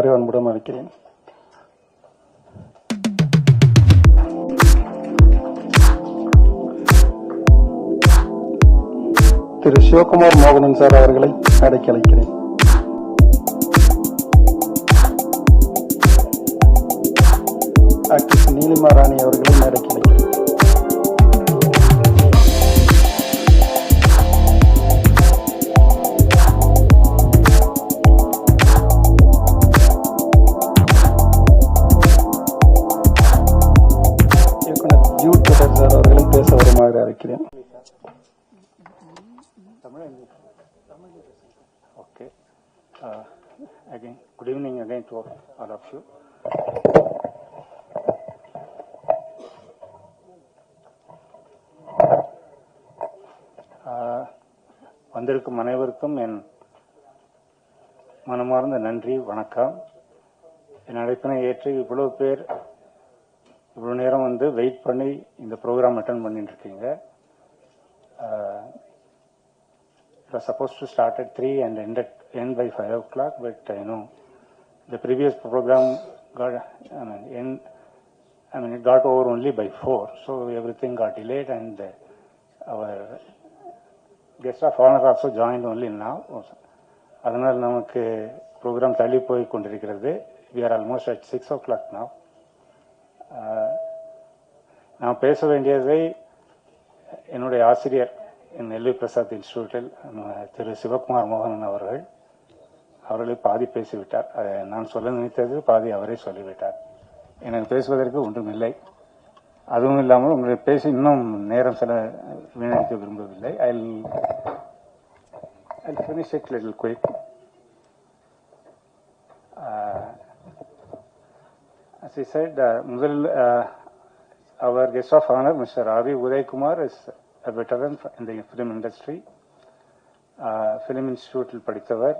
பேசுமாறு அன்புடன் அழைக்கிறேன். திரு சிவகுமார் மோகனன் சார் அவர்களை மேடைக்கு அழைக்கிறேன். ஆக்ட்ரஸ் நீலிமா ராணி அவர்களை மேடைக்கு அழைக்கிறேன். சார் அவர்களை பேச வருமாறு அழைக்கிறேன். Okay. Again, good evening again to all of you. வந்திருக்கும் அனைவருக்கும் என் மனமார்ந்த நன்றி, வணக்கம். என் அழைப்பினை ஏற்று இவ்வளவு பேர் இவ்வளவு நேரம் வந்து வெயிட் பண்ணி இந்த ப்ரோக்ராம் அட்டெண்ட் பண்ணிட்டு இருக்கீங்க. It was supposed to start at 3 and end by 5 o'clock, but the previous program got it got over only by 4, so everything got delayed, and our guest of honor also joined only now. அதனால் நமக்கு program தள்ளி போய் கொண்டிருக்கிறது. We are almost at 6 o'clock now. நான் பேச வேண்டியதை என்னுடைய ஆசிரியர் எல்வி பிரசாத் இன்ஸ்டிடியூட்டில் திரு சிவகுமார் மோகனன் அவர்களை பாதி பேசிவிட்டார். நான் சொல்ல நினைத்தது பாதி அவரே சொல்லிவிட்டார். எனக்கு பேசுவதற்கு ஒன்றுமில்லை. அதுவும் இல்லாமல் உங்களை பேசி இன்னும் நேரம் சில வீணடிக்க விரும்பவில்லை. I'll finish it little quick. As I said, our guest of honor, Mr. R.V. Uday Kumar, is a veteran in the film industry. Film Institute படித்தவர்,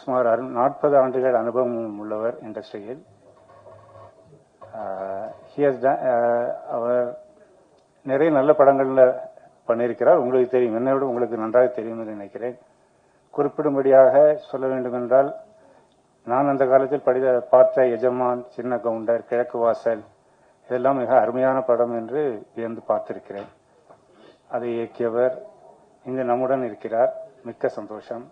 சுமார் 40 ஆண்டுகள் அனுபவம் உள்ளவர் இண்டஸ்ட்ரியில். அவர் நிறைய நல்ல படங்கள்ல பண்ணியிருக்கிறார். உங்களுக்கு தெரியும், என்னை விட உங்களுக்கு நன்றாக தெரியும் என்று நினைக்கிறேன். குறிப்பிடும்படியாக சொல்ல வேண்டும் என்றால், நான் அந்த காலத்தில் பார்த்த எஜமான், சின்ன கவுண்டர், கிழக்கு வாசல், இதெல்லாம் மிக அருமையான படம் என்று வியந்து பார்த்திருக்கிறேன். அதை இயக்கியவர் இங்கு நம்முடன் இருக்கிறார். மிக்க சந்தோஷம்.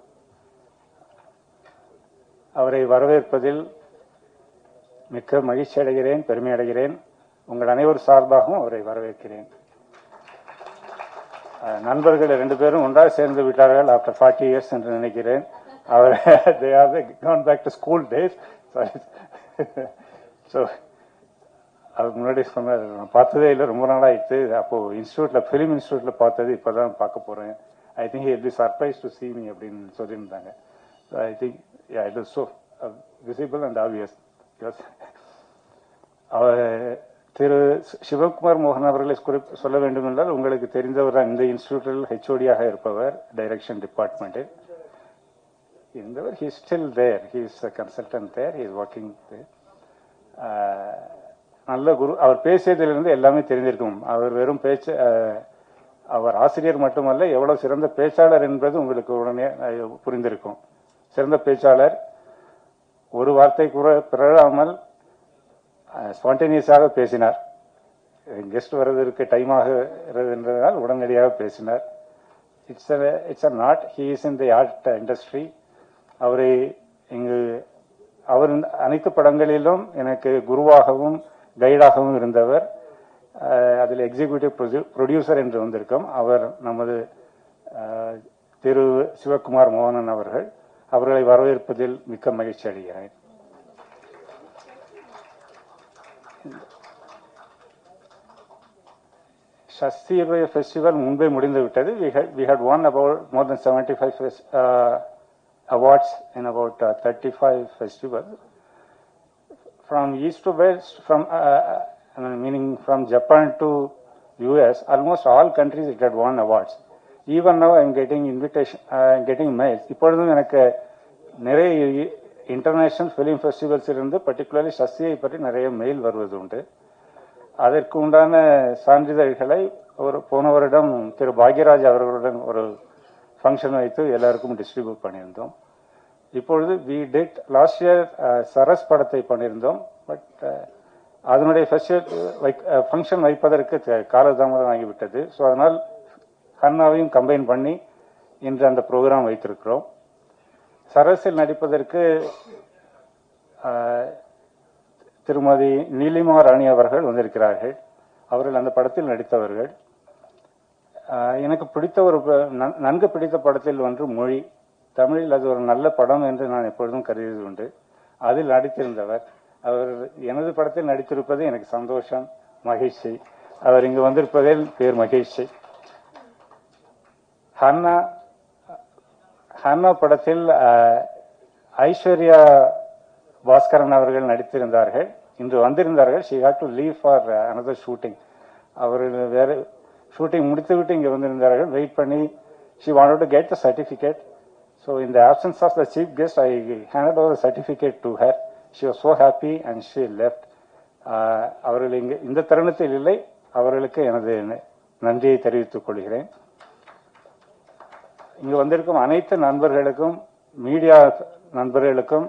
அவரை வரவேற்பதில் மிக்க மகிழ்ச்சி அடைகிறேன், பெருமை அடைகிறேன். உங்கள் அனைவர் சார்பாகவும் அவரை வரவேற்கிறேன். நண்பர்கள் 2 பேரும் ஒன்றாக சேர்ந்து விட்டார்கள் ஆஃப்டர் 40 years என்று நினைக்கிறேன். அவர் they have gone back to school days. So அதுக்கு முன்னாடி சொன்னார், நான் பார்த்ததே இல்லை, ரொம்ப நாளாயிடுச்சு. அப்போ இன்ஸ்டியூட்ல, ஃபிலிம் இன்ஸ்டியூட்ல பார்த்தது இப்பதான் பார்க்க போறேன். I think he will be surprise to see me அப்படின்னு சொல்லியிருந்தாங்க. I think it is so visible and obvious. அவர் திரு சிவகுமார் மோகன் அவர்களை சொல்ல வேண்டும் என்றால், உங்களுக்கு தெரிந்தவர் தான். இந்த இன்ஸ்டியூட்டில் ஹெச்ஓடியாக இருப்பவர், டைரக்ஷன் டிபார்ட்மெண்டில் இருந்தவர். he is still there, he is a consultant there, he is working there. நல்ல குரு. அவர் பேசியதிலிருந்து எல்லாமே தெரிந்திருக்கும். அவர் வெறும் பேச்சு, அவர் ஆசிரியர் மட்டுமல்ல, எவ்வளவு சிறந்த பேச்சாளர் என்பது உங்களுக்கு உடனே புரிந்திருக்கும். சிறந்த பேச்சாளர், ஒரு வார்த்தை கூட பிறழாமல் ஸ்பான்டேனியஸாக பேசினார். கெஸ்ட் வர்றதற்கு டைம் ஆகிறது என்றதால் உடனடியாக பேசினார். It's a not, he is in the art industry. அவரை அவர் அனைத்து படங்களிலும் எனக்கு குருவாகவும் கைடாகவும் இருந்தவர். அதில் எக்ஸிகியூட்டிவ் ப்ரொடியூசர் என்று வந்திருக்கோம். அவர் நமது திரு சிவகுமார் மோகனன் அவர்களை வரவேற்பதில் மிக்க மகிழ்ச்சி அடைகிறேன். சஸ்திய ஃபெஸ்டிவல் முன்பே முடிந்து விட்டது. We had won about more than 75 awards in about 35 festivals. From east to west, meaning from Japan to US, almost all countries it had won awards. Even now I am getting invitation, getting mails. இப்பொழுதும் எனக்கு நிறைய international film festivals இருந்து particularly சஸ்தியை பற்றி நிறைய mail வருவது உண்டு. அதற்கு உண்டான சான்றிதழ்களை போன வருடம் திரு பாக்யராஜ் அவர்களுடன் ஒரு ஃபங்க்ஷன் வைத்து எல்லாருக்கும் டிஸ்ட்ரிபியூட் பண்ணியிருந்தோம். இப்பொழுது வி டிட் லாஸ்ட் இயர் சரஸ் படத்தை பண்ணியிருந்தோம். பட் அதனுடைய ஃபங்க்ஷன் வைப்பதற்கு காலதாமதம் ஆகிவிட்டது. ஸோ அதனால் ஹன்னாவையும் கம்பைன் பண்ணி இன்று அந்த ப்ரோக்ராம் வைத்திருக்கிறோம். சரஸில் நடிப்பதற்கு திருமதி நீலிமா ராணி அவர்கள் வந்திருக்கிறார்கள். அவர்கள் அந்த படத்தில் நடித்தவர்கள். எனக்கு பிடித்த நன்கு பிடித்த படத்தில் ஒன்று மொழி. தமிழில் அது ஒரு நல்ல படம் என்று நான் எப்பொழுதும் கருதியது உண்டு. அதில் நடித்திருந்தவர். அவர் எனது படத்தில் நடித்திருப்பது எனக்கு சந்தோஷம், மகிழ்ச்சி. அவர் இங்கு வந்திருப்பதில் பேர் மகிழ்ச்சி. ஹன்னா படத்தில் ஐஸ்வர்யா பாஸ்கரன் அவர்கள் நடித்திருந்தார்கள். இன்று வந்திருந்தார்கள். She had to leave for another shooting. அவர்கள் வேற ஷூட்டிங் முடித்துவிட்டு இங்கே வந்திருந்தார்கள். வெயிட் பண்ணி she wanted to get the certificate. So in the absence of the chief guest I handed over the certificate to her. She was so happy and she left. அவர்கள் இங்கே இந்த தருணத்தில் இல்லை. அவர்களுக்கு எனது நன்றியை தெரிவித்துக் கொள்கிறேன். இங்கு வந்திருக்கும் அனைத்து நண்பர்களுக்கும், மீடியா நண்பர்களுக்கும்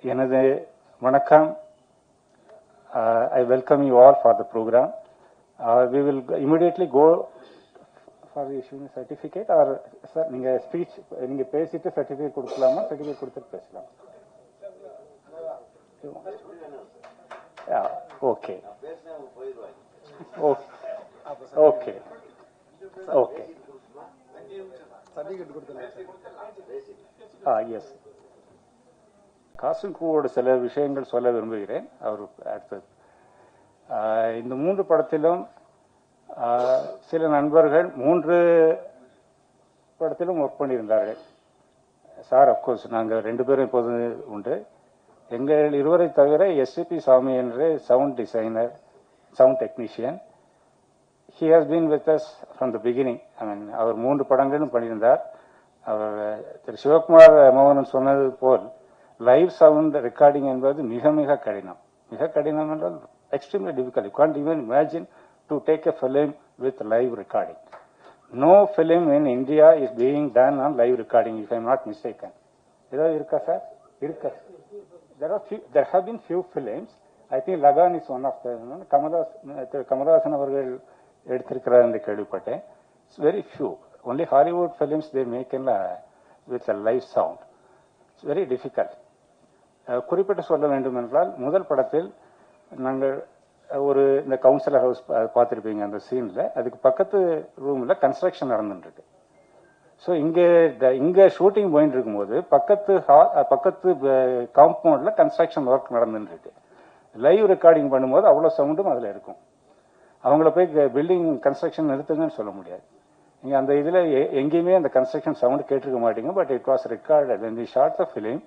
எனது வணக்கம். I welcome you all for the program. We will immediately go for issuing a certificate, or sir நீங்க ஸ்பீச் நீங்க பேசிட்டு சர்டிஃபிகேட் கொடுக்கலாமா? சர்டிஃபிகேட் கொடுத்துட்டு பேசலாம். Okay okay okay yes. காசின்கூவோட சில விஷயங்கள் சொல்ல விரும்புகிறேன். அவர் அடுத்தது இந்த 3 படத்திலும் சில நண்பர்கள் 3 படத்திலும் ஒர்க் பண்ணியிருந்தார்கள். சார் அப்கோர்ஸ் நாங்கள் 2 பேரும் இப்போது உண்டு. எங்கள் இருவரை தவிர எஸ்சிபி சாமி என்று sound designer, sound technician. He has been with us from the beginning. I mean அவர் 3 படங்களும் பண்ணியிருந்தார். அவர் திரு சிவகுமார் மோகனன் சொன்னது போல் லைவ் சவுண்ட் ரெக்கார்டிங் என்பது மிக மிக கடினம். மிக கடினம் என்றால் extremely difficult. You can't even imagine to take a film with live recording. No film in India is being done on live recording, if I am not mistaken. ஏதாவது இருக்கா sir? இருக்கா? There have been few films. I think Lagan is one of them. Kamal Haasan அவர்கள் எடுத்திருக்கிறார் என்று கேள்விப்பட்டேன். It's very few. Only Hollywood films they make in with a live sound. It's very difficult. குறிப்பிட்டு சொல்ல வேண்டும் என்றால் முதல் படத்தில் நாங்கள் ஒரு இந்த கவுன்சிலர் ஹவுஸ் பார்த்துருப்பீங்க. அந்த சீனில் அதுக்கு பக்கத்து ரூமில் கன்ஸ்ட்ரக்ஷன் நடந்துருக்கு. ஸோ இங்கே ஷூட்டிங் போயிட்டு இருக்கும்போது பக்கத்து காம்பவுண்டில் கன்ஸ்ட்ரக்ஷன் ஒர்க் நடந்துருக்கு. லைவ் ரெக்கார்டிங் பண்ணும்போது அவ்வளோ சவுண்டும் அதில் இருக்கும். அவங்கள போய் பில்டிங் கன்ஸ்ட்ரக்ஷன் நிறுத்துங்கன்னு சொல்ல முடியாது. நீங்கள் அந்த இதில் எங்கேயுமே அந்த கன்ஸ்ட்ரக்ஷன் சவுண்டு கேட்டிருக்க மாட்டீங்க. But it was recorded when we shot the film.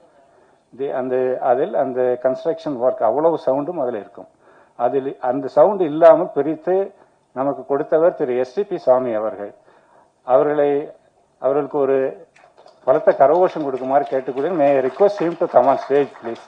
அதில் அந்த கன்ஸ்ட்ரக்ஷன் ஒர்க் அவ்வளவு சவுண்டும் அதில் இருக்கும். அதில் அந்த சவுண்டு இல்லாமல் பிரித்து நமக்கு கொடுத்தவர் திரு எஸ்டிபி சாமி அவர்கள். அவர்களுக்கு ஒரு பலத்த கரகோஷம் கொடுக்குமாறு கேட்டுக்கொள்ள may request him to come on stage please.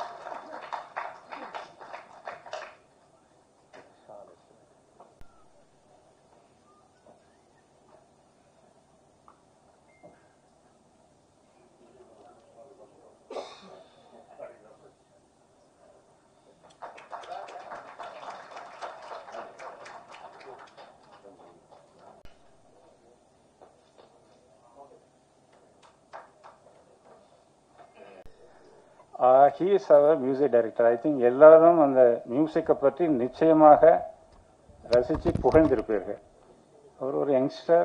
He is our music director. I think எல்லாரும் அந்த மியூசிக்கை பற்றி நிச்சயமாக ரசித்து புகழ்ந்திருப்பீர்கள். அவர் ஒரு யங்ஸ்டர்.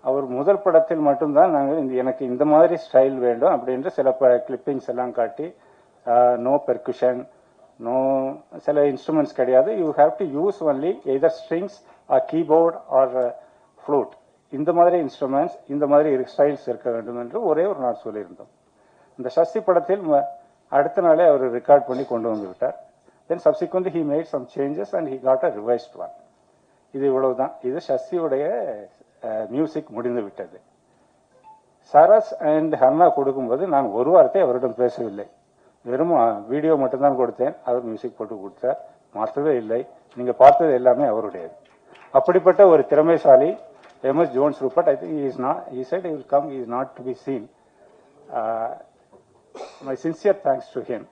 அவர் முதல் படத்தில் மட்டும்தான் நாங்கள் எனக்கு இந்த மாதிரி ஸ்டைல் வேண்டும் அப்படின்ற சில கிளிப்பிங்ஸ் எல்லாம் காட்டி, நோ பெர்குஷன், நோ சில இன்ஸ்ட்ருமெண்ட்ஸ் கிடையாது, you have to use only either strings or keyboard or flute, இந்த மாதிரி இன்ஸ்ட்ருமெண்ட்ஸ், இந்த மாதிரி ஸ்டைல்ஸ் இருக்க வேண்டும் என்று ஒரே ஒரு நாள் சொல்லியிருந்தோம். இந்த சஷ்டி படத்தில் அடுத்த நாளே அவர் ரெக்கார்ட் பண்ணி கொண்டு வந்து விட்டார். Then subsequently he made some changes and he got a revised one. இது இவ்வளவுதான். இது சஷ்டியுடைய மியூசிக் முடிந்து விட்டது. சரஸ் அண்ட் ஹன்னா கொடுக்கும்போது நான் ஒரு வார்த்தை அவரிடம் பேசவில்லை. வெறும் வீடியோ மட்டும்தான் கொடுத்தேன். அவர் மியூசிக் போட்டு கொடுத்தார். மாற்றவே இல்லை. நீங்க பார்த்தது எல்லாமே அவருடையது. அப்படிப்பட்ட ஒரு திறமைசாலி MS Jones Rupert. I think he said he will come, he is not to be seen. my sincere thanks to him.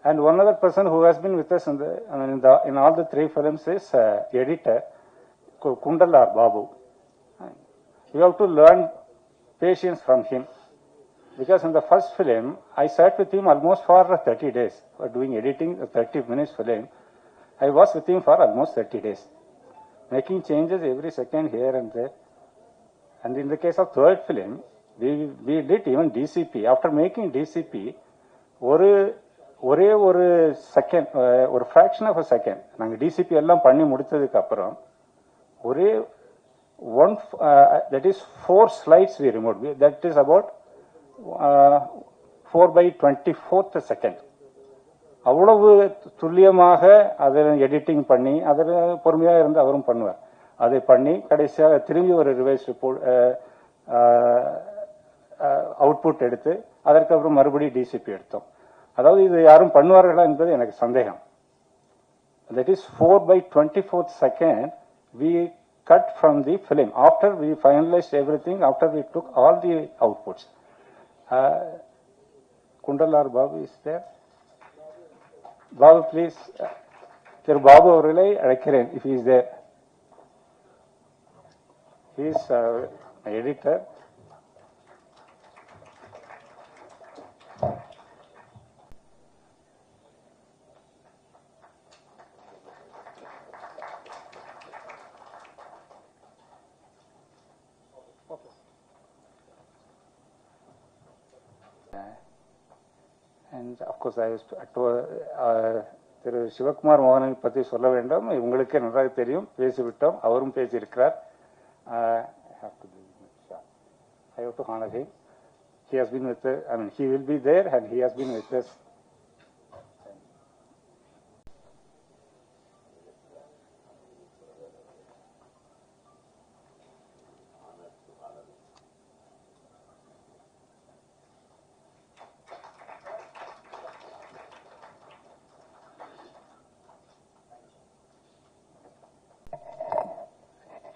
And one other person who has been with us in all the three films is editor Kundalar Babu. You have to learn patience from him, because in the first film I sat with him almost for 30 days for doing editing a 30 minutes film. I was with him for almost 30 days, making changes every second here and there. And in the case of third film, we did even DCP. After making DCP, ஒரே ஒரு second, ஒரு fraction of a second நாங்கள் TCP எல்லாம் பண்ணி முடித்ததுக்கு அப்புறம் ஒரே one, that is 4 slides we removed. That is about 4/24 second. அவ்வளவு துல்லியமாக அதை எடிட்டிங் பண்ணி அதில் பொறுமையாக இருந்து அவரும் பண்ணுவார். அதை பண்ணி கடைசியாக திரும்பி ஒரு ரிவைஸ் ரிப்போர்ட் அவுட்புட் எடுத்து அதற்கப்புறம் மறுபடியும் டிசிபி எடுத்தோம். அதாவது இது யாரும் பண்ணுவார்களா என்பது எனக்கு சந்தேகம். That is 4/24 second we cut from the film after we finalized everything, after we took all the outputs. Kundalar Babu is there. Babu, please. Sir Babu அவர்களை அழைக்கிறேன், if he is there. He is my editor. And of course I was திரு சிவகுமார் மோகனை பற்றி சொல்ல வேண்டாம், உங்களுக்கே நன்றாக தெரியும், பேசிவிட்டோம், அவரும் பேசியிருக்கிறார். I have to honor him. He has been with us, I mean he will be there and he has been with us.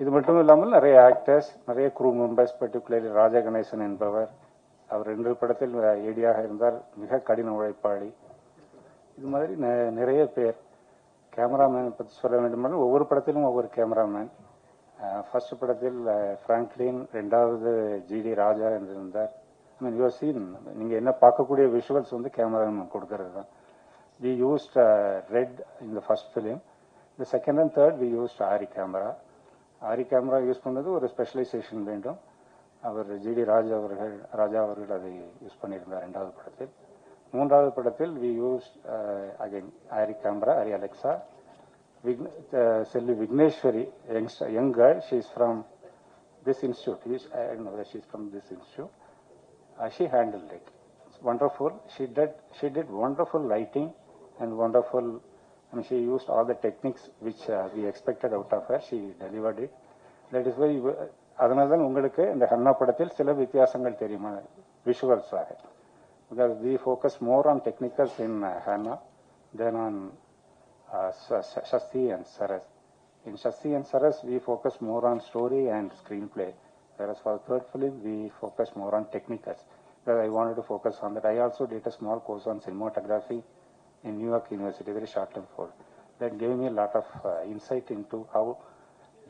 இது மட்டும் இல்லாமல் நிறைய ஆக்டர்ஸ், நிறைய க்ரூ மெம்பர்ஸ், பர்டிகுலர்லி ராஜா கணேசன் என்பவர், அவர் 2 படத்தில் ஏடியாக இருந்தார், மிக கடின உழைப்பாளி. இது மாதிரி நிறைய பேர். கேமராமேன் பற்றி சொல்ல வேண்டுமானால் ஒவ்வொரு படத்திலும் ஒவ்வொரு கேமராமேன். ஃபர்ஸ்ட் படத்தில் ஃப்ராங்க்லின், 2வது ஜிடி ராஜா என்று இருந்தார். ஐ மீன் யுவர் சீன், நீங்கள் என்ன பார்க்கக்கூடிய விஷுவல்ஸ் வந்து கேமராமேன் கொடுக்கறது தான். We used RED in the first film. இந்த second and third we used ARRI camera. ARRI camera use பண்ணது ஒரு ஸ்பெஷலைசேஷன் வேண்டும். அவர் ஜிடி ராஜா அவர்கள் அதை யூஸ் பண்ணியிருந்தார் 2வது படத்தில். 3வது படத்தில் we use again Arri camera, Arri Alexa. Selvi Vigneswari, young girl, she is from this institute. I don't know whether she is from this institute. She handled it. It's wonderful. She did wonderful lighting and wonderful. I mean, she used all the techniques which we expected out of her. She delivered it. That is why அதனால்தான் உங்களுக்கு இந்த Hannah படத்தில் சில வித்தியாசங்கள் தெரியுமா visuals ஆக. Because we focus more on technicals in Hannah than on Shasti and Saras. In Shasti and Saras, we focus more on story and screenplay. Whereas for the third film, we focus more on technicals. Because I wanted to focus on that. I also did a small course on cinematography in New York University, very short term course. That gave me a lot of insight into how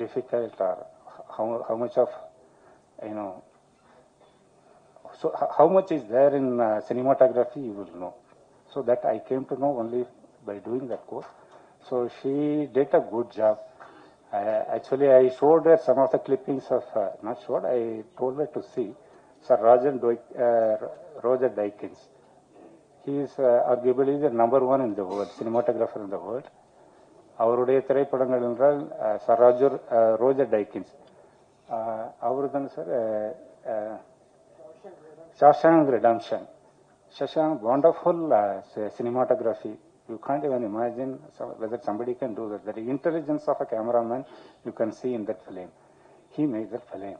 difficult or how much of, you know, so how much is there in cinematography, you will know. So that I came to know only by doing that course. So she did a good job. Actually, I showed her some of the clippings of, not showed, I told her to see Sir Roger Deakins. He is arguably the number 1 in the world, cinematographer in the world. அவருடைய திரைப்படங்கள் என்றால் Roger டைக்கின்ஸ், அவரு தானே sir Shawshank redemption. Shashank, wonderful cinematography. You can't even imagine whether somebody can do that. The intelligence of a cameraman you can see in that film. He made that film.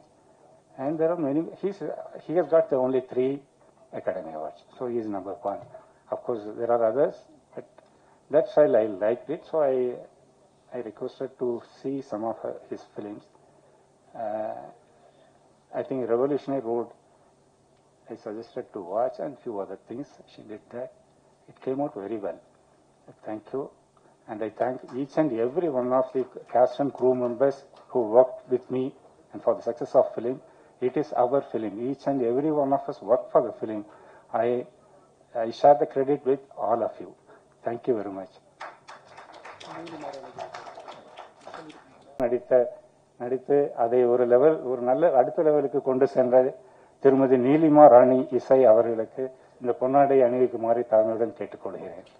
And there are many, he has got the only 3 Academy Awards. So he is number 1. Of course, there are others, but that style I liked it. So I requested to see some of his films. I think Revolutionary Road I suggested to watch and few other things. She did that. It came out very well. Thank you. And I thank each and every one of the cast and crew members who worked with me and for the success of film. It is our film. Each and every one of us worked for the film. I share the credit with all of you. Thank you very much. நடித்து அதை ஒரு நல்ல அடுத்த லெவலுக்கு கொண்டு சென்ற திருமதி நீலிமா ராணி இசை அவர்களுக்கு இந்த பொன்னாடை அணிவிக்குமாறு தாழ்மையுடன் கேட்டுக்கொள்கிறேன்.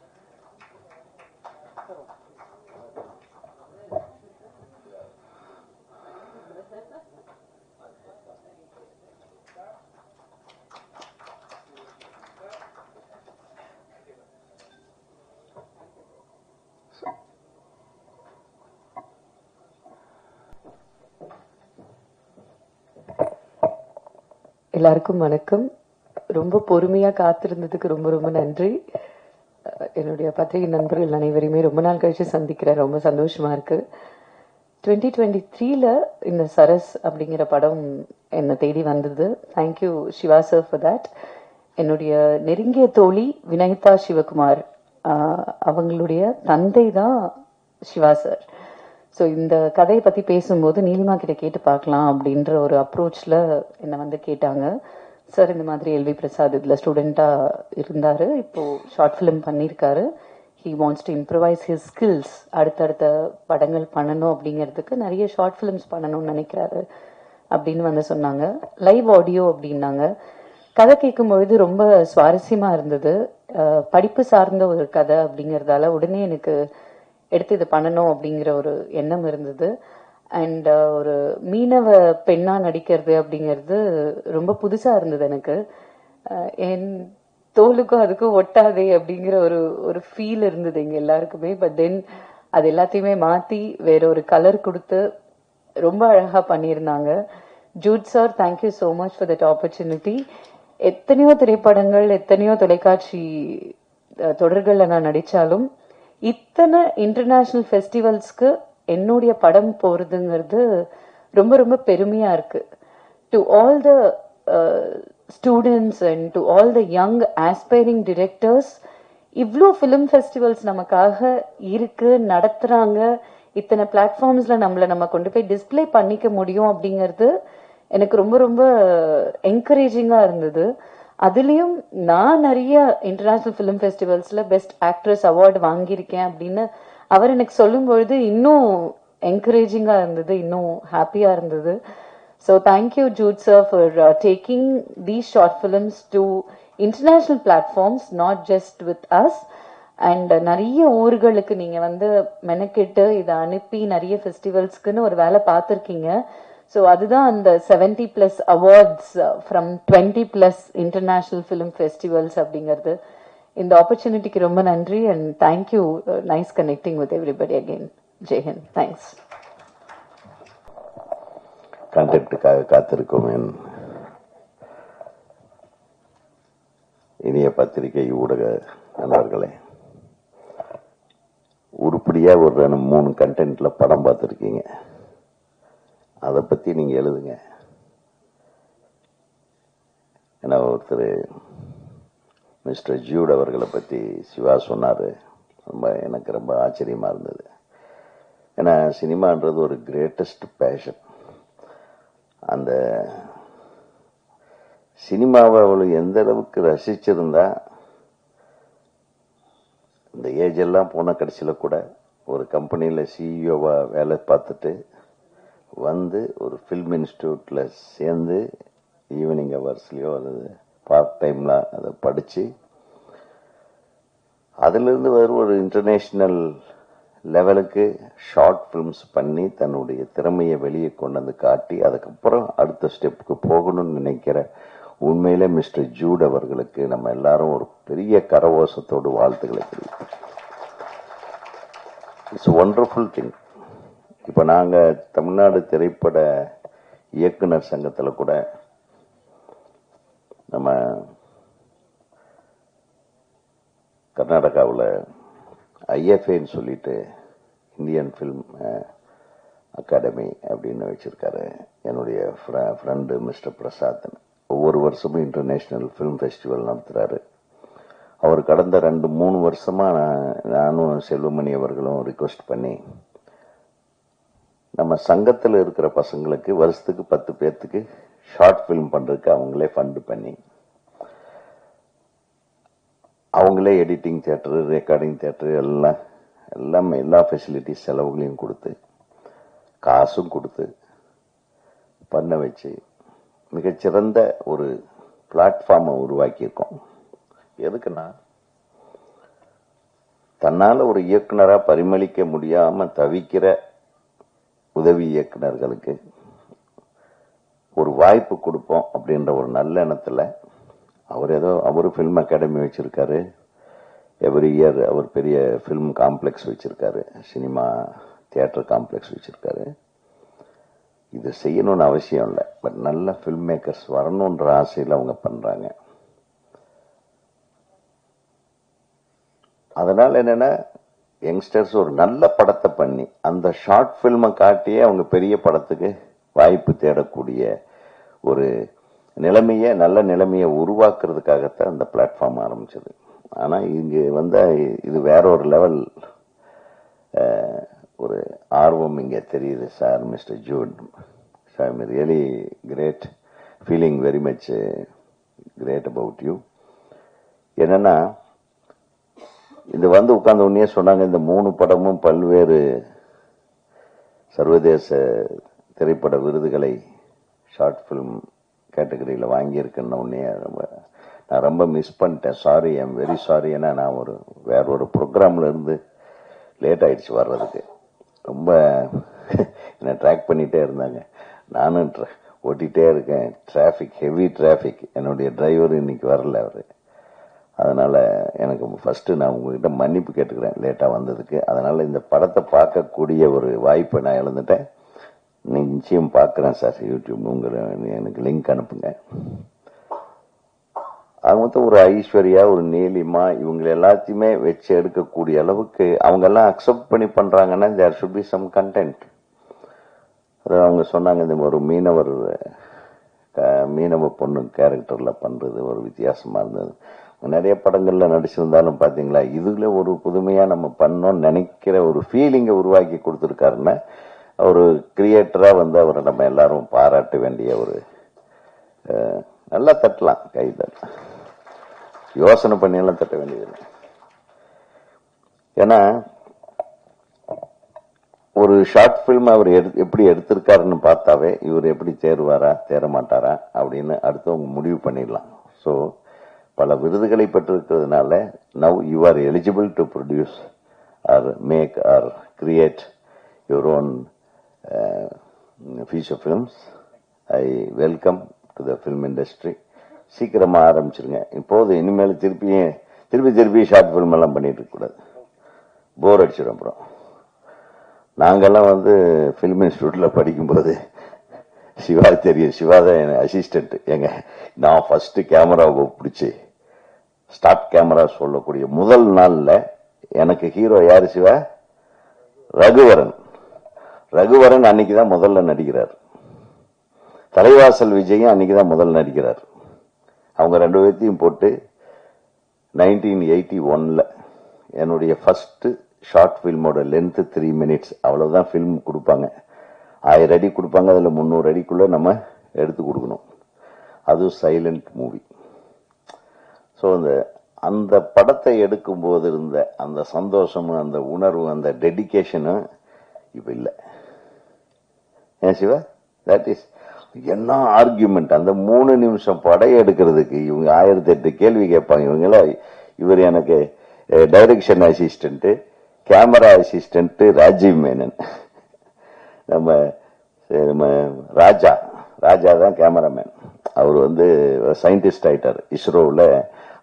எல்லாருக்கும் வணக்கம். ரொம்ப பொறுமையா காத்திருந்ததுக்கு ரொம்ப ரொம்ப நன்றி. என்னுடைய பத்திரிகை நண்பர்கள் அனைவரையுமே ரொம்ப நாள் கழிச்சு சந்திக்கிறேன். ரொம்ப சந்தோஷமா இருக்கு. 2023ல இந்த சரஸ் அப்படிங்கிற படம் என்னை தேடி வந்தது. Thank you Siva sir for that. என்னுடைய நெருங்கிய தோழி வினயதா சிவகுமார் அவங்களுடைய தந்தை தான் சிவா சார். ஸோ இந்த கதையை பற்றி பேசும்போது நீலிமா கிட்ட கேட்டு பார்க்கலாம் அப்படின்ற ஒரு அப்ரோச்சில் என்னை வந்து கேட்டாங்க. சார் இந்த மாதிரி எல்வி பிரசாத் இதில் ஸ்டூடெண்ட்டாக இருந்தார், இப்போது ஷார்ட் ஃபிலிம் பண்ணியிருக்காரு. He wants to improvise his skills, அடுத்தடுத்த படங்கள் பண்ணணும் அப்படிங்கிறதுக்கு நிறைய ஷார்ட் ஃபிலிம்ஸ் பண்ணணும்னு நினைக்கிறாரு அப்படின்னு வந்து சொன்னாங்க. லைவ் ஆடியோ அப்படின்னாங்க. கதை கேட்கும்பொழுது ரொம்ப சுவாரஸ்யமாக இருந்தது. படிப்பு சார்ந்த ஒரு கதை அப்படிங்கிறதால உடனே எனக்கு எடுத்து இது பண்ணணும் அப்படிங்கிற ஒரு எண்ணம் இருந்தது. அண்ட் ஒரு மீனவ பெண்ணா நடிக்கிறது அப்படிங்கிறது ரொம்ப புதுசா இருந்தது எனக்கு. என் தோலுக்கும் அதுக்கும் ஒட்டாதே அப்படிங்கிற ஒரு ஃபீல் இருந்தது எங்க எல்லாருக்குமே. பட் தென் அது எல்லாத்தையுமே மாத்தி வேற ஒரு கலர் கொடுத்து ரொம்ப அழகா பண்ணியிருந்தாங்க. Jude sir, thank you so much for that opportunity. எத்தனையோ திரைப்படங்கள், எத்தனையோ தொலைக்காட்சி தொடர்கள்ல நான் நடிச்சாலும் இத்தனை இன்டர்நேஷனல் ஃபெஸ்டிவல்ஸ்க்கு என்னுடைய படம் போறதுங்கிறது ரொம்ப ரொம்ப பெருமையா இருக்கு. To all the students and to all the young aspiring directors, இவ்வளோ ஃபிலிம் ஃபெஸ்டிவல்ஸ் நமக்காக இருக்கு, நடத்துறாங்க. இத்தனை பிளாட்ஃபார்ம்ஸ்ல நம்ம கொண்டு போய் டிஸ்பிளே பண்ணிக்க முடியும் அப்படிங்கிறது எனக்கு ரொம்ப ரொம்ப என்கரேஜிங்கா இருந்தது. அதுலயும் நான் நிறைய இன்டர்நேஷனல் ஃபிலிம் ஃபெஸ்டிவல்ஸ்ல பெஸ்ட் ஆக்ட்ரஸ் அவார்டு வாங்கியிருக்கேன் அப்படின்னு அவர் எனக்கு சொல்லும் பொழுது இன்னும் என்கரேஜிங்கா இருந்தது, இன்னும் ஹாப்பியா இருந்தது. So thank you Jude sir for taking these short films to international platforms, not just with us. And நிறைய ஊர்களுக்கு நீங்க வந்து மெனக்கெட்டு இதை அனுப்பி நிறைய ஃபெஸ்டிவல்ஸ்க்குன்னு ஒரு வேலை பார்த்துருக்கீங்க. ஸோ அதுதான் அந்த 70+ awards from 20+ international film festivals அப்படிங்கிறது. இந்த ஆப்பர்ச்சுனிட்டிக்கு ரொம்ப நன்றி. And thank you. Nice connecting with everybody again. Jai Hind. Thanks. கண்டென்ட்டுக்காக காத்திருக்கும் என் இனிய பத்திரிகை ஊடக நண்பர்களே, உருப்படியா ஒரு 3 கண்டென்ட்ல படம் பார்த்துருக்கீங்க. அதை பத்தி நீங்க எழுதுங்க. ஏன்னா ஒருத்தர் மிஸ்டர் ஜூட் அவர்களை பத்தி சிவா சொன்னாரு. எனக்கு ரொம்ப ஆச்சரியமா இருந்தது. ஏன்னா சினிமான்றது ஒரு கிரேட்டஸ்ட் பேஷன். அந்த சினிமாவை அவளு எந்த அளவுக்கு ரசிச்சிருந்தா, இந்த ஏஜ் எல்லாம் போன கடைசியில் கூட ஒரு கம்பெனியில் சிஇஓவா வேலை பார்த்துட்டு வந்து ஒரு ஃபில்ம் இன்ஸ்டியூட்ல சேர்ந்து ஈவினிங் ஹவர்ஸ்லயோ அல்லது பார்ட் டைம்ல அதை படிச்சு அதிலிருந்து வரும் ஒரு இன்டர்நேஷனல் லெவலுக்கு ஷார்ட் ஃபிலிம்ஸ் பண்ணி தன்னுடைய திறமையை வெளியே கொண்டு வந்து காட்டி அதுக்கப்புறம் அடுத்த ஸ்டெப்புக்கு போகணும்னு நினைக்கிற உண்மையிலே மிஸ்டர் ஜூட் அவர்களுக்கு நம்ம எல்லாரும் ஒரு பெரிய கரவோசத்தோடு வாழ்த்துக்களை தெரிவிக்கிறோம். It's wonderful thing. இப்போ நாங்கள் தமிழ்நாடு திரைப்பட இயக்குனர் சங்கத்தில் கூட நம்ம கர்நாடகாவில் ஐஎஃப்ஏன்னு சொல்லிட்டு இந்தியன் ஃபில்ம் அகாடமி அப்படின்னு வச்சிருக்காரு என்னுடைய ஃப்ரெண்டு மிஸ்டர் பிரசாத். ஒவ்வொரு வருஷமும் இன்டர்நேஷனல் ஃபிலிம் ஃபெஸ்டிவல் நடத்துகிறாரு. அவர் கடந்த 2-3 வருஷமா நானும் செல்வமணி அவர்களும் ரிக்வெஸ்ட் பண்ணி நம்ம சங்கத்தில் இருக்கிற பசங்களுக்கு வருஷத்துக்கு 10 பேர்த்துக்கு ஷார்ட் ஃபிலிம் பண்றதுக்கு அவங்களே ஃபண்ட் பண்ணி அவங்களே எடிட்டிங் தியேட்டரு, ரெக்கார்டிங் தியேட்டரு எல்லா ஃபெசிலிட்டிஸ் செலவுகளையும் கொடுத்து காசும் கொடுத்து பண்ண வச்சு மிகச்சிறந்த ஒரு பிளாட்ஃபார்மை உருவாக்கியிருக்கோம். எதுக்குன்னா, தன்னால ஒரு இயக்குனரா பரிமளிக்க முடியாம தவிக்கிற உதவி இயக்குனர்களுக்கு ஒரு வாய்ப்பு கொடுப்போம் அப்படின்ற ஒரு நல்ல எண்ணத்துல அவரு ஃபிலிம் அகாடமி வச்சிருக்காரு. எவ்ரி இயர் அவர் பெரிய ஃபிலிம் காம்ப்ளெக்ஸ் வச்சிருக்காரு, சினிமா தியேட்டர் காம்ப்ளெக்ஸ் வச்சிருக்காரு. இது செய்யணும்னு அவசியம் இல்லை, பட் நல்ல ஃபில்ம் மேக்கர்ஸ் வரணுன்ற ஆசையில் அவங்க பண்றாங்க. அதனால என்னன்னா, யங்ஸ்டர்ஸ் ஒரு நல்ல படத்தை பண்ணி அந்த ஷார்ட் பிலிமை காட்டியே அவங்க பெரிய படத்துக்கு வாய்ப்பு தேடக்கூடிய ஒரு நல்ல நிலைமையை உருவாக்குறதுக்காகத்தான் அந்த பிளாட்ஃபார்ம் ஆரம்பிச்சது. ஆனா இங்க இது வேற ஒரு லெவல் ஒரு ஆர்வம் இங்க தெரியுது sir. Mister Jude sir, really great, feeling very much great about you. என்னன்னா, இது உட்கார்ந்த உடனே சொன்னாங்க, இந்த 3 படமும் பல்வேறு சர்வதேச திரைப்பட விருதுகளை ஷார்ட் பிலிம் கேட்டகரியில் வாங்கியிருக்கேன்னு உடனே நான் ரொம்ப மிஸ் பண்ணிட்டேன். Sorry, I'm very sorry. ஏன்னா நான் வேற ஒரு ப்ரோக்ராம்ல இருந்து லேட் ஆயிடுச்சு வர்றதுக்கு. ரொம்ப என்னை ட்ராக் பண்ணிட்டே இருந்தாங்க, நானும் ஓட்டிகிட்டே இருக்கேன். Traffic, heavy traffic. என்னுடைய டிரைவர் இன்னைக்கு வரல அவரு. அதனால எனக்கு ஃபர்ஸ்ட் நான் உங்ககிட்ட மன்னிப்பு கேட்டுக்கிறேன் லேட்டா வந்ததுக்கு. அதனால இந்த படத்தை பார்க்கக்கூடிய ஒரு வாய்ப்பை நான் இழந்துட்டேன். நிச்சயம் பார்க்கிறேன் சார், யூடியூப் எனக்கு லிங்க் அனுப்புங்க. அது மொத்தம் ஒரு ஐஸ்வர்யா, ஒரு நீலிமா, இவங்க எல்லாத்தையுமே வச்சு எடுக்கக்கூடிய அளவுக்கு அவங்க எல்லாம் அக்செப்ட் பண்ணி பண்றாங்கன்னா there should be some content. அதாவது அவங்க சொன்னாங்க, இந்த ஒரு மீனவ பொண்ணு கேரக்டர்ல பண்றது ஒரு வித்தியாசமா இருந்தது. நிறைய படங்கள்ல நடிச்சிருந்தாலும் பாத்தீங்களா, இதுல ஒரு புதுமையா நம்ம பண்ணோம்னு நினைக்கிற ஒரு ஃபீலிங்கை உருவாக்கி கொடுத்திருக்காருன்னா, ஒரு கிரியேட்டரா அவரை நம்ம எல்லாரும் பாராட்ட வேண்டிய ஒரு நல்லா தட்டலாம், கை தட்டலாம், யோசனை பண்ணி எல்லாம் தட்ட வேண்டியது. ஏன்னா ஒரு ஷார்ட் பிலிம் அவர் எப்படி எடுத்திருக்காருன்னு பார்த்தாவே இவர் எப்படி தேர்வாரா தேர மாட்டாரா அப்படின்னு அடுத்தவங்க முடிவு பண்ணிடலாம். ஸோ பல விருதுகளை பெற்றிருக்கிறதுனால now you are eligible to produce or make or create your own feature films. I welcome to the film industry. சீக்கிரமா ஆரம்பிச்சிருங்க. இப்போது இனிமேல் திருப்பி ஷார்ட் பிலிம் எல்லாம் பண்ணிட்டு இருக்க கூடாது, போர் அடிச்சிடும். அப்புறம் நாங்கெல்லாம் ஃபிலிம் இன்ஸ்டிடியூட்ல படிக்கும்போது சிவா தெரியும், சிவா தான் என் அசிஸ்டன்ட். நான் ஃபர்ஸ்ட் கேமராவை பிடிச்சி ஸ்டார்ட் கேமரா சொல்லக்கூடிய முதல் நாள்ல எனக்கு ஹீரோ யாரு? சிவா, ரகுவரன் அன்னைக்குதான் முதல்ல நடிக்கிறார். தலைவாசல் விஜயும் அன்னைக்குதான் முதல் நடிக்கிறார். அவங்க 2 பேர்த்தையும் போட்டு 1981 என்னுடைய ஃபர்ஸ்ட் ஷார்ட் பிலிமோட லென்த் 3 minutes. அவ்வளவுதான் பிலிம் கொடுப்பாங்க. 1000 அடி கொடுப்பாங்க, அதுல 300 அடிக்குள்ள நம்ம எடுத்து கொடுக்கணும். அது சைலண்ட் மூவி. ஸோ அந்த படத்தை எடுக்கும் போது இருந்த அந்த சந்தோஷமும் அந்த உணர்வு அந்த டெடிகேஷனும் இப்ப இல்லை. ஏன் சிவா? தட் இஸ் என்ன ஆர்கியூமெண்ட். அந்த 3 நிமிஷம் படம் எடுக்கிறதுக்கு இவங்க 1008 கேள்வி கேட்பாங்க. இவர் எனக்கு direction assistant, camera assistant Rajiv Menon, நம்ம ராஜா தான் கேமராமேன். அவர் சயின்டிஸ்ட் ஆயிட்டார் இஸ்ரோவில்.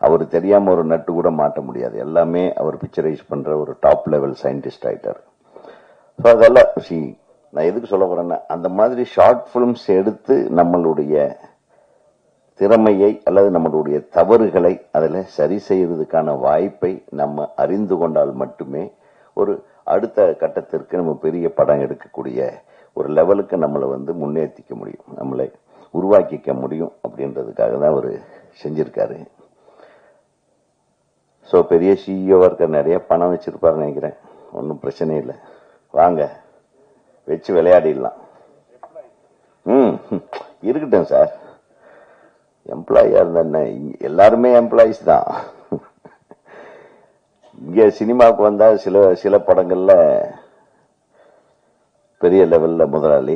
அவர் தெரியாம ஒரு நட்டு கூட மாட்ட முடியாது, எல்லாமே அவர் பிக்சரைஸ் பண்ற ஒரு டாப் லெவல் சயின்டிஸ்ட் ஆயிட்டார். ஸோ அதெல்லாம் நான் எதுக்கு சொல்ல போறேன்னா, அந்த மாதிரி ஷார்ட் பிலிம்ஸ் எடுத்து நம்மளுடைய திறமையை அல்லது நம்மளுடைய தவறுகளை அதில் சரி செய்யறதுக்கான வாய்ப்பை நம்ம அறிந்து கொண்டால் மட்டுமே ஒரு அடுத்த கட்டத்திற்கு நம்ம பெரிய படம் எடுக்கக்கூடிய ஒரு லெவலுக்கு நம்மளை முன்னேற்றிக்க முடியும். நம்மளை உருவாக்கிக்க முடியும் அப்படின்றதுக்காக தான் அவர் செஞ்சிருக்காரு. ஸோ பெரிய சிஇஓ இருக்க நிறைய பணம் வச்சிருப்பாரு நினைக்கிறேன். ஒன்றும் பிரச்சனை இல்லை, வாங்க வச்சு விளையாடிடலாம். இருக்கட்டும் சார், எம்ப்ளாயியா இருந்தா எல்லாருமே எம்ப்ளாயிஸ் தான். இங்க சினிமாவுக்கு வந்தா சில படங்கள்ல பெரிய லெவல்ல முதலாளி,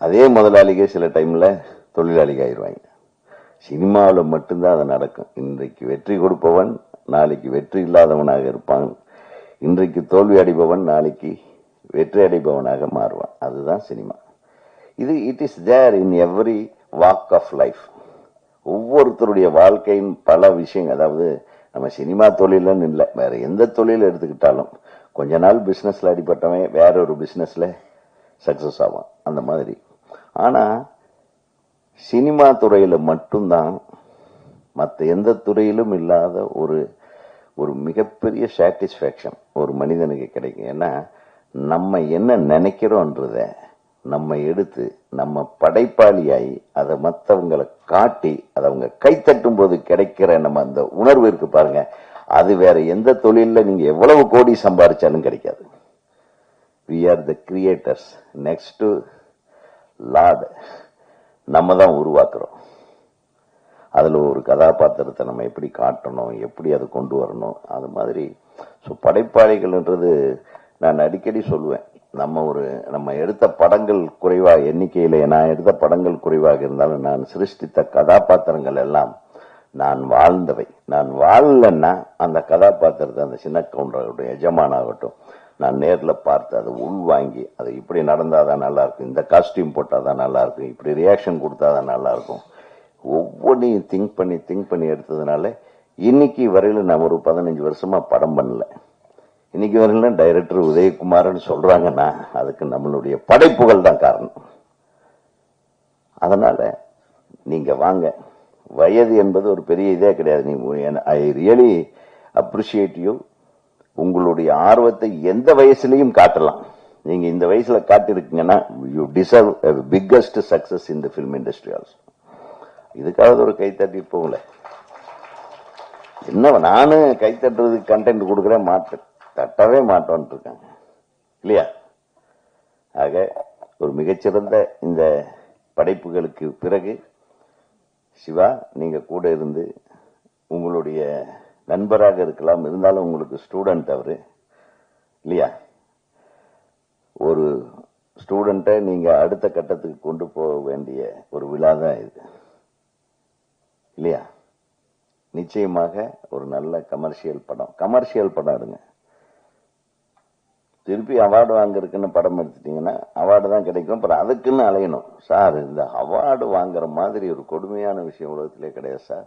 அதே முதலாளிக்கு சில டைம்ல தொழிலாளிக ஆயிடுவாங்க. சினிமாவில் மட்டும்தான் அது நடக்கும். இன்றைக்கு வெற்றி கொடுப்பவன் நாளைக்கு வெற்றி இல்லாதவனாக இருப்பான். இன்றைக்கு தோல்வி அடைபவன் நாளைக்கு வெற்றி அடைபவனாக மாறுவான். அதுதான் cinema. It is there in every walk of life. ஒவ்வொருத்தருடைய வாழ்க்கையின் பல விஷயங்கள், அதாவது நம்ம சினிமா தொழிலன்னு இல்லை, வேற எந்த தொழில் எடுத்துக்கிட்டாலும் கொஞ்ச நாள் பிசினஸ்ல அடிபட்டவன் வேற ஒரு பிசினஸ்ல சக்சஸ் ஆவான், அந்த மாதிரி. ஆனா சினிமா துறையில மட்டும்தான் மற்ற எந்த துறையிலும் இல்லாத ஒரு மிகப்பெரிய சாட்டிஸ்பேக்ஷன் ஒரு மனிதனுக்கு கிடைக்கும். ஏன்னா நம்ம என்ன நினைக்கிறோன்றத நம்ம எடுத்து நம்ம படைப்பாளியாகி அதை மற்றவங்களை காட்டி அதை அவங்க கைத்தட்டும் போது கிடைக்கிற நம்ம அந்த உணர்வு இருக்கு பாருங்க, அது வேற எந்த தொழில நீங்க எவ்வளவு கோடி சம்பாதிச்சாலும் கிடைக்காது. we are the creators, next to Lord. நம்ம தான் உருவாக்குறோம். அதுல ஒரு கதாபாத்திரத்தை நம்ம எப்படி காட்டணும், எப்படி அதை கொண்டு வரணும், அது மாதிரி. ஸோ படைப்பாளிகள்ன்றது நான் அடிக்கடி சொல்லுவேன், நம்ம எடுத்த படங்கள் குறைவாக எண்ணிக்கையில, நான் எடுத்த படங்கள் குறைவாக இருந்தாலும் நான் சிருஷ்டித்த கதாபாத்திரங்கள் எல்லாம் நான் வாழ்ந்தவை. நான் வாழலன்னா அந்த கதாபாத்திரத்தை, அந்த சின்ன கவுண்டருடைய எஜமானாகட்டும், நான் நேர்ல பார்த்து அதை உள்வாங்கி அது இப்படி நடந்தாதான் நல்லா இருக்கும், இந்த காஸ்டியூம் போட்டாதான் நல்லா இருக்கும், இப்படி ரியாக்ஷன் கொடுத்தாதான் நல்லா இருக்கும், ஒவ்வொன்றையும் திங்க் பண்ணி எடுத்ததுனால இன்னைக்கு வரையில நான் ஒரு 15 வருஷமா படம் பண்ணல. இன்னைக்கு வரையில டைரக்டர் உதயகுமார்னு சொல்றாங்கன்னா அதுக்கு நம்மளுடைய படைப்புகள் தான் காரணம். அதனால நீங்க வாங்க, வயது என்பது ஒரு பெரிய இதே கிடையாது. I really appreciate you. உங்களுடைய ஆர்வத்தை எந்த வயசுலையும் காட்டலாம். நீங்க இந்த வயசுல காட்டிருக்கீங்கன்னா you deserve biggest success in the film industry also. இதுக்காக ஒரு கைத்தட்டி போகல. என்ன நானும் கைத்தட்டுறதுக்கு கண்டென்ட் கொடுக்கறேன், தட்டவே மாட்டோன்ட்டு இருக்காங்க இல்லையா? ஆக ஒரு மிகச்சிறந்த இந்த படைப்புகளுக்கு பிறகு சிவா நீங்க கூட இருந்து உங்களுடைய நண்பராக இருக்கலாம், இருந்தாலும் உங்களுக்கு ஸ்டூடெண்ட் அவரு இல்லையா? ஒரு ஸ்டூடெண்ட்டை நீங்க அடுத்த கட்டத்துக்கு கொண்டு போக வேண்டிய ஒரு விழா தான் இது இல்லையா? நிச்சயமாக ஒரு நல்ல கமர்ஷியல் படம் எடுங்க. திருப்பி அவார்டு வாங்குறதுக்குன்னு படம் எடுத்துட்டீங்கன்னா அவார்டு தான் கிடைக்கும், அப்புறம் அதுக்குன்னு அலையணும். சார் இந்த அவார்டு வாங்குற மாதிரி ஒரு கொடுமையான விஷயம் உலகத்திலே கிடையாது சார்.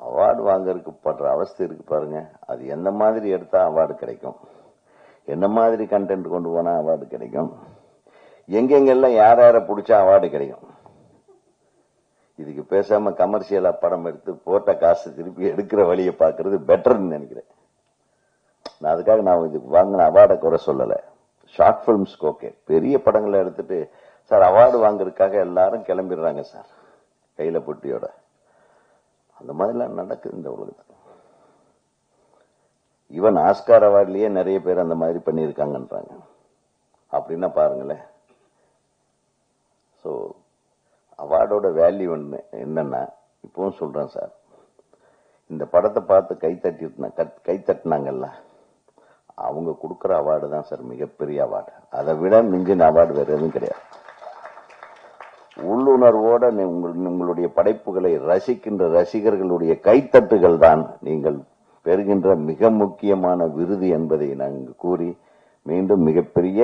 அவார்டு வாங்கறதுக்கு படுற அவஸ்தை இருக்கு பாருங்க, அது எந்த மாதிரி எடுத்தா அவார்டு கிடைக்கும், என்ன மாதிரி கண்டென்ட் கொண்டு போனா அவார்டு கிடைக்கும், எங்கெங்கெல்லாம் யார பிடிச்சா அவார்டு கிடைக்கும். இதுக்கு பேசாம கமர்ஷியலா படம் எடுத்து போட்ட காசு திருப்பி எடுக்கிற வழியை பார்க்கறது பெட்டர்ன்னு நினைக்கிறேன். நான் அதுக்காக நான் இதுக்கு வாங்கின அவார்டை குறை சொல்லல. ஷார்ட் பிலிம்ஸ்க்கு ஓகே, பெரிய படங்களை எடுத்துட்டு சார் அவார்டு வாங்குறதுக்காக எல்லாரும் கிளம்பிடுறாங்க சார் கையில பொட்டியோட. அந்த மாதிரிலாம் நடக்குது இந்த உலகத்துல. ஈவன் ஆஸ்கார் அவார்ட்லயே நிறைய பேர் அந்த மாதிரி பண்ணியிருக்காங்கன்றாங்க. அப்படின்னா பாருங்களேன். ஸோ அவார்டோட வேல்யூ என்னன்னா, இப்பவும் சொல்றேன் சார், இந்த படத்தை பார்த்து கைத்தட்டினாங்கல்ல, அவங்க கொடுக்குற அவார்டு தான் சார் மிகப்பெரிய அவார்டு. அதை விட மிஞ்சின அவார்டு வேற எதுவும் கிடையாது. உள்ளுணர்வோட உங்களுடைய படைப்புகளை ரசிக்கின்ற ரசிகர்களுடைய கைத்தட்டுகள் தான் நீங்கள் பெறுகின்ற மிக முக்கியமான விருது என்பதை நாங்கள் கூறி, மீண்டும் மிகப்பெரிய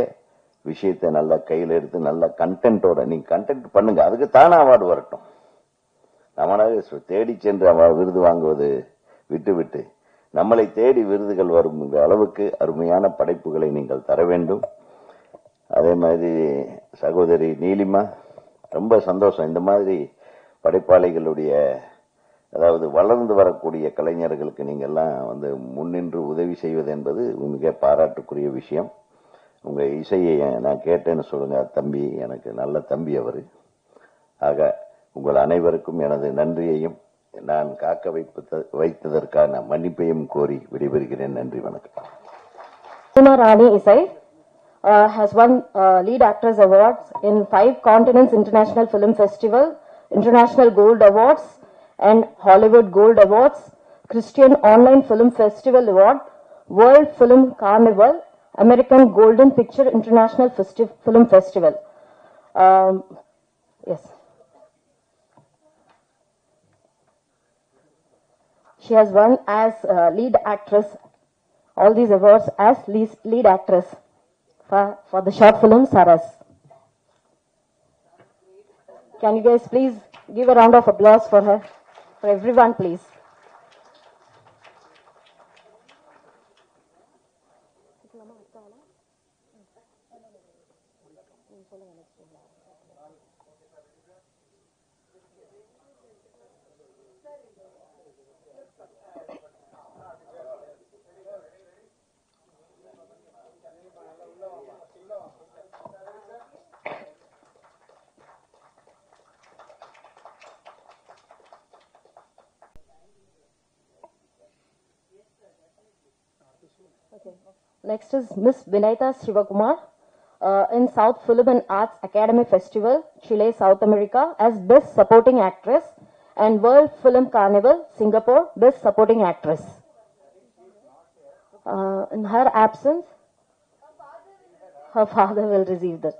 விஷயத்தை நல்லா கையில் எடுத்து நல்ல கண்டென்ட்டோட நீங்க கண்டென்ட் பண்ணுங்க. அதுக்கு தானே அவார்டு வரட்டும். நம்மளாக தேடி சென்று விருது வாங்குவது விட்டு நம்மளை தேடி விருதுகள் வரும் அளவுக்கு அருமையான படைப்புகளை நீங்கள் தர வேண்டும். அதே மாதிரி சகோதரி நீலிமா, ரொம்ப சந்தோஷம். இந்த மாதிரி படைப்பாளிகளுடைய, அதாவது வளர்ந்து வரக்கூடிய கலைஞர்களுக்கு நீங்க எல்லாம் முன்னின்று உதவி செய்வது என்பது மிக பாராட்டுக்குரிய விஷயம். உங்க இசையை நான் கேட்டேன்னு சொல்லுங்க. தம்பி எனக்கு நல்ல தம்பி அவரு. ஆக உங்கள் அனைவருக்கும் எனது நன்றியையும் நான் காக்க வைத்ததற்கான மன்னிப்பையும் கோரி விடைபெறுகிறேன். நன்றி, வணக்கம். Sima Rani Isai has won Lead Actress Awards in 5 Continents International Film Festival, International Gold Awards and Hollywood Gold Awards, Christian Online Film Festival Award, World Film Carnival, American Golden Picture International Film Festival. Yes. She has won as lead actress, all these awards as lead actress for the short film Saras. Can you guys please give a round of applause for her? For everyone, please. Next is Miss Vinayta Shivakumar in South Film and Arts Academy Festival, Chile, South America as Best Supporting Actress and World Film Carnival, Singapore, Best Supporting Actress. In her absence, her father will receive the.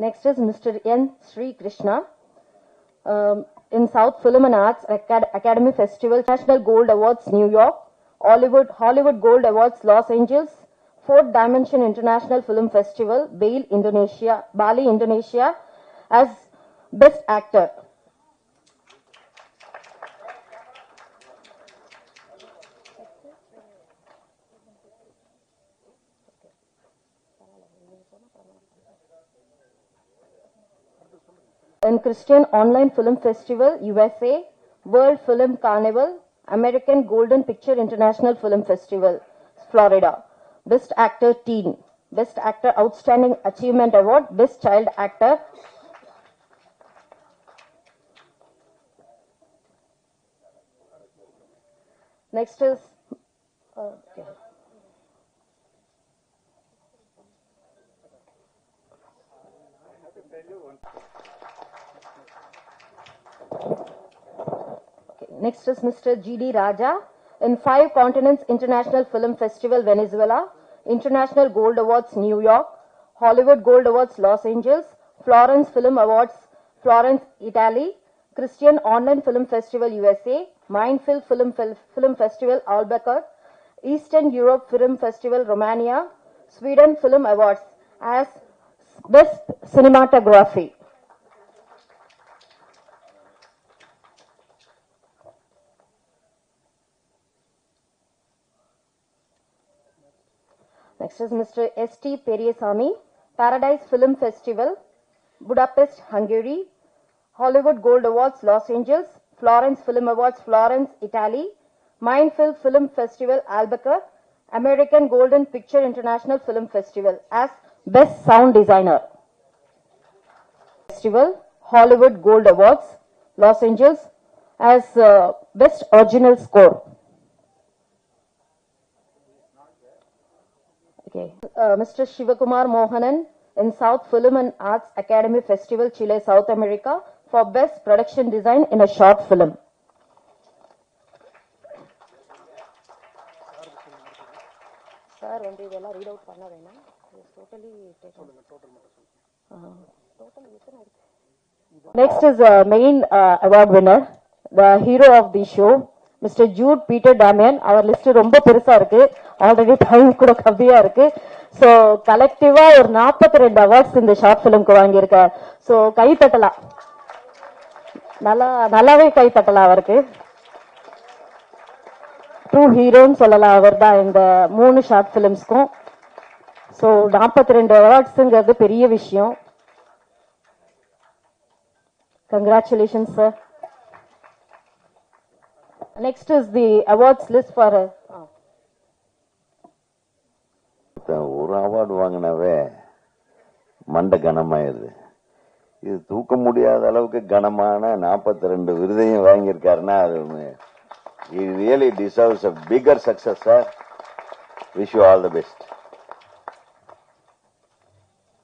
Next is Mr. N. Sri Krishna in South Film and Arts Academy Festival, National Gold Awards, New York, Hollywood Gold Awards, Los Angeles, Fourth Dimension International Film Festival, Bali, Indonesia, as Best Actor. In Christian Online Film Festival, USA, World Film Carnival, American Golden Picture International Film Festival, Florida. Best Actor Teen, Best Actor Outstanding Achievement Award, Best Child Actor. Next is okay. Next is Mr. G.D. Raja in 5 Continents International Film Festival, Venezuela, International Gold Awards, New York, Hollywood Gold Awards, Los Angeles, Florence Film Awards, Florence, Italy, Christian Online Film Festival, USA, Mindfield Film Festival, Albuquerque, Eastern Europe Film Festival, Romania, Sweden Film Awards as Best Cinematography. Next is Mr. S.T. Periasamy, Paradise Film Festival, Budapest, Hungary, Hollywood Gold Awards, Los Angeles, Florence Film Awards, Florence, Italy, Mindfield Film Festival, Albuquerque, American Golden Picture International Film Festival as Best Sound Designer. Festival, Hollywood Gold Awards, Los Angeles as Best Original Score. Okay. Mr. Shivakumar Mohanan in South Film and Arts Academy Festival, Chile, South America for Best Production Design in a Short Film. Sir, வந்து இதெல்லாம் read out பண்ண வேணாம். Totally Next is main award winner, the hero of the show, Mr. Jude Peter Damian. Our list ரொம்ப பெருசா இருக்கு, already time கூட கம்மியா இருக்கு. ஸோ கலெக்டிவா ஒரு 42 அவார்ட்ஸ் இந்த ஷார்ட் பிலிம்க்கு வாங்கியிருக்க. ஸோ கை தட்டலாம், நல்லாவே கை தட்டலாம் அவருக்கு. ட்ரூ ஹீரோன்னு சொல்லலாம் அவர் தான் இந்த 3 ஷார்ட் பிலிம்ஸ்க்கும். ஸோ 42 அவார்ட்ஸுங்கிறது பெரிய விஷயம். Congratulations, sir. Next is the awards list for ஒரு அவார்டு வாங்கினாவே மண்டை கனமாயிருது. இது தூக்க முடியாத அளவுக்கு கனமான 42 விருதையும் வாங்கியிருக்காருன்னா அது he really deserves a bigger success, sir. Wish you all the best.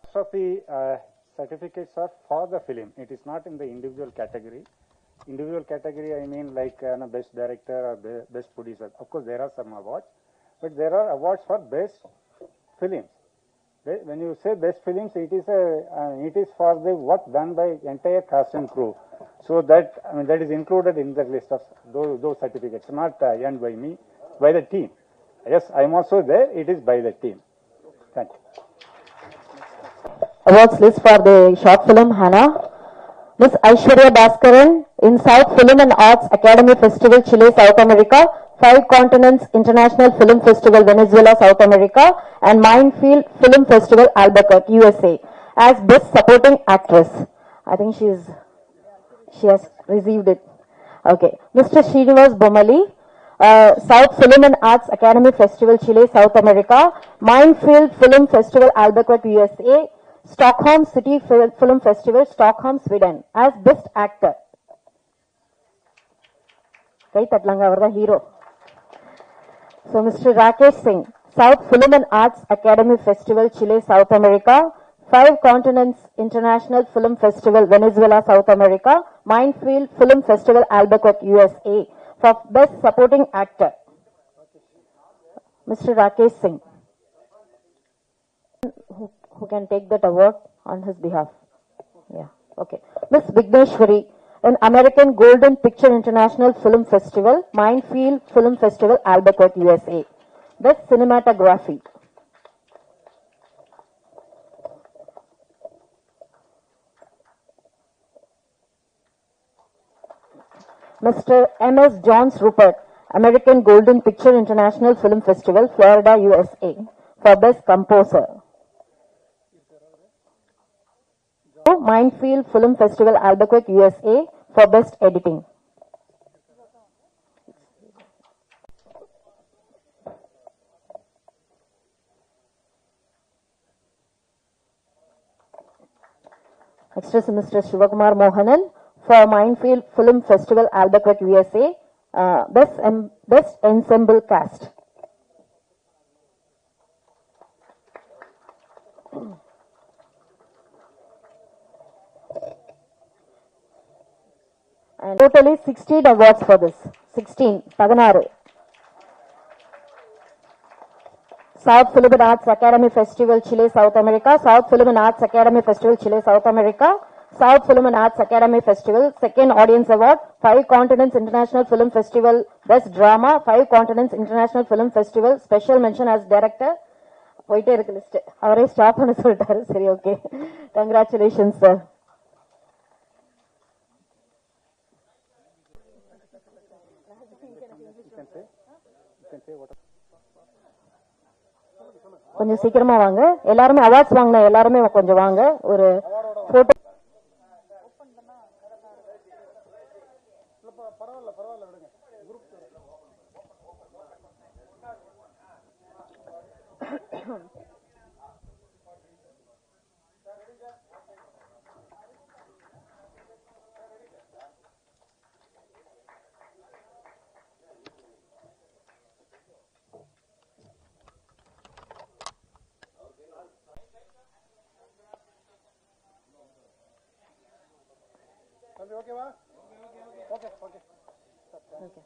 Most of the certificates are for the film. It is not in the individual category. Individual category, I mean like best director or best producer. Of course, there are some awards, but there are awards for best films. When you say best films, it is for the work done by entire cast and crew. So that that is included in the list of those certificates, not earned by me, by the team. Yes, I am also there. It is by the team. Thank you. awards list for the short film Hannah. Miss Aishwarya Bhaskaran in South Film and Arts Academy Festival, Chile, South America, 5 Continents International Film Festival, Venezuela, South America, and Minefield Film Festival, Albuquerque, USA, as Best Supporting Actress. I think she has received it. Okay. Mr. Srinivas Bomali, South Film and Arts Academy Festival, Chile, South America, Minefield Film Festival, Albuquerque, USA, Stockholm City Film Festival, Stockholm, Sweden, as Best Actor. Kai tatlanga avarda hero. So Mr. Rakesh Singh, South Film and Arts Academy Festival, Chile, South America, 5 Continents International Film Festival, Venezuela, South America, Minefield Film Festival, Albuquerque, USA, for Best Supporting Actor. Mr. Rakesh Singh, who can take that award on his behalf. Yeah, okay. Miss Vigneshwari, an American Golden Picture International Film Festival, Minefield Film Festival, Albuquerque, USA. Best Cinematography. Mr. M.S. Johns Rupert, American Golden Picture International Film Festival, Florida, USA, for Best Composer. Minefield Film Festival, Albuquerque, USA, for Best Editing. Next is Mr. Shivakumar Mohanan for Minefield Film Festival, Albuquerque, USA, Best Ensemble Cast. And totally 16 awards for this. 16. South Film and Arts Academy Festival, Chile, South America. South Film and Arts Academy Festival, Chile, South America. South Film and Arts Academy Festival, second audience award. 5 Continents International Film Festival, Best Drama. 5 Continents International Film Festival, special mention as director. போயிட்டே இருக்கு list. அவரே stop பண்ண சொல்லிட்டாரு. சரி, okay. Congratulations sir. கொஞ்சம் சீக்கிரமா வாங்க. எல்லாருமே அவார்ட்ஸ் வாங்கின எல்லாருமே கொஞ்சம் வாங்க. ஒரு போட்டோ ஓகேவா? Okay okay. ஓகே.